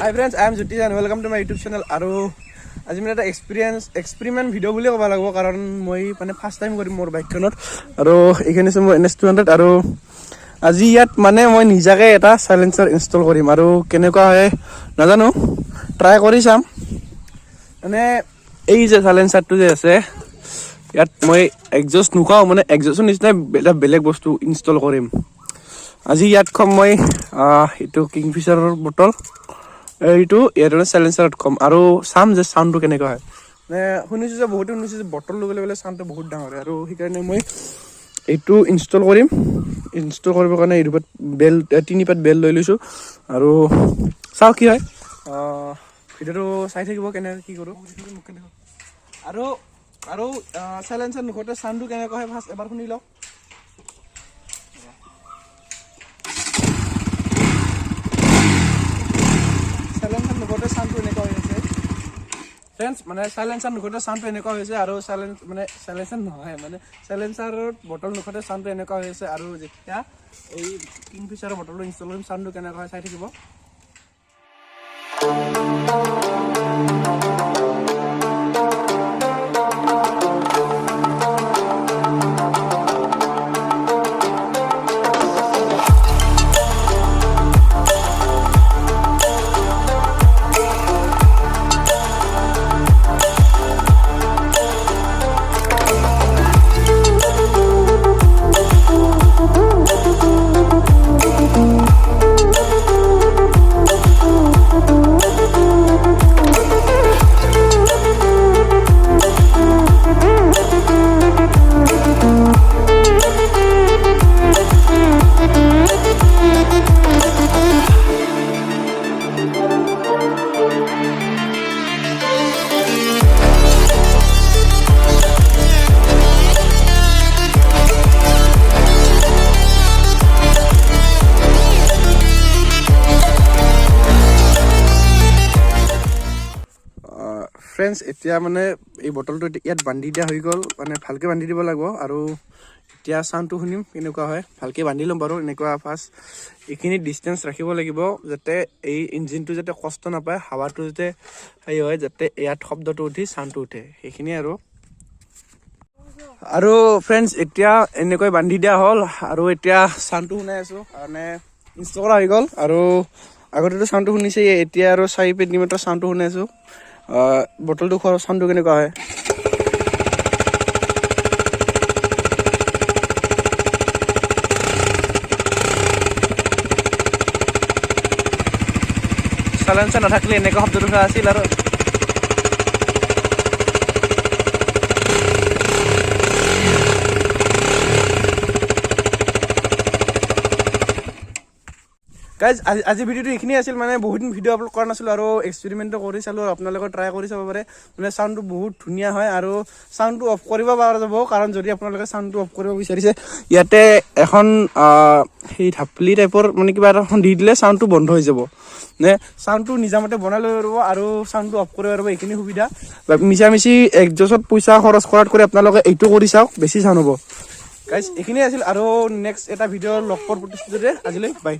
Hi friends, I am Jyotish and welcome to my YouTube channel. আৰু আজি মই এটা এক্সপেৰিমেন্ট ভিডিও বুলি ক'ব লাগিব কাৰণ মই মানে ফাৰ্স্ট টাইম কৰিম মোৰ বাইকখনত আৰু এইখানে আছে মোৰ NS200 আৰু আজি ইয়াত মানে মই নিজাকে এটা সাইলেন্সাৰ ইনষ্টল কৰিম আৰু কেনেকুৱা হয় নাজানো ট্ৰাই কৰি চাম মানে এই যে সাইলেন্সাৰটো যে আছে ইয়াত মই এক্সজস্ট নুখাও মানে এক্সজস্টৰ নিচিনা এটা বেলেগ বস্তু ইনষ্টল কৰিম আজি ইয়াত কম মই এটো কিংফিশাৰৰ বটল এইটো এয়াৰ সাইলেন্সাৰত কম আৰু সাম যে সাউন্ডটো কেনেকৈ হয় মানে শুনিছো যে বহুত শুনিছো যে বটল লগালে বলে সাউন্ডটো বহুত ডাঙৰ হয় আৰু সেইকাৰণে মই এইটো ইনষ্টল কৰিম ইনষ্টল কৰিবৰ কাৰণে এই বেল তিনি পাত বেল লৈ লৈছো আৰু চাও কি হয় ভিডিওটো চাই থাকিব কেনে কি কৰো আৰু আৰু সাইলেন্সাৰ নখতে সাউন্ডটো কেনেকৈ হয় ফাৰ্স্ট এবাৰ শুনি লও সাইলেন্সাৰ নখতে সাউন্ডটো এনেকৈ হৈছে ফ্ৰেন্ডছ মানে সাইলেন্সাৰ নখতে সাউন্ডটো এনেকৈ হৈছে আৰু সাইলেন্সাৰ নহয় মানে সাইলেন্সাৰৰ বটল নখতে সাউন্ডটো এনেকৈ হৈছে আৰু যেতিয়া এই কিংফিশাৰৰ বটলটো ইনষ্টল কৰিম সাউন্ডটো কেনেকৈ হয় চাই থাকিব ফ্ৰেন্ডছ এতিয়া মানে এই বটলটো ইয়াত বান্ধি দিয়া হৈ গ'ল মানে ভালকে বান্ধি দিব লাগিব আৰু এতিয়া সাউন্ডটো শুনিম কেনেকুৱা হয় ভালকে বান্ধি লম বাৰু এনেকুৱা ফাৰ্স্ট এইখিনি ডিসটেন্স ৰাখিব লাগিব যাতে এই ইঞ্জিনটো যাতে কষ্ট নাপায় হাৱাটো যাতে হেই হয় যাতে ইয়াত শব্দটো উঠি সাউন্ডটো উঠে সেইখিনি আৰু ফ্ৰেন্ডছ এতিয়া এনেকৈ বান্ধি দিয়া হ'ল আৰু এতিয়া সাউন্ডটো শুনাই আছো মানে ইনষ্টল কৰা হৈ গ'ল আৰু আগতেটো সাউন্ডটো শুনিছে এতিয়া আৰু 4 মিনিটৰ সাউন্ডটো শুনাই আছো বটলটো খোৱাৰ সাউন্ডটো কেনেকুৱা হয় সাইলেন্সাৰ নাথাকিলে এনেকুৱা শব্দটো হোৱা আছিল আৰু গাইজ আজি ভিডিওটো এইখিনি আছিল মানে বহুত দিন ভিডিও আপলোড কৰা নাছিলো আৰু এক্সপেৰিমেন্টটো কৰি চালো আপোনালোকে ট্ৰাই কৰি চাব পাৰে মানে সাউন্ডটো বহুত ধুনীয়া হয় আৰু সাউন্ডটো অফ কৰিব পৰা যাব কাৰণ যদি আপোনালোকে সাউন্ডটো অফ কৰিব বিচাৰিছে ইয়াতে এখন সেই ঢাপলি টাইপৰ মানে কিবা এটা দি দিলে সাউন্ডটো বন্ধ হৈ যাব নে সাউন্ডটো নিজামতে বনাই লৈ পাৰিব আৰু সাউন্ডটো অফ কৰিব পাৰিব এইখিনি সুবিধা মিছামিছি এক্সজস্টত পইচা খৰচ কৰাত কৰি আপোনালোকে এইটো কৰি চাওক বেছি সাউন্ড হ'ব গাইজ এইখিনি আছিল আৰু নেক্সট এটা ভিডিও লগ পোৱাৰ প্ৰতিশ্ৰুতিৰে আজিলৈ বাই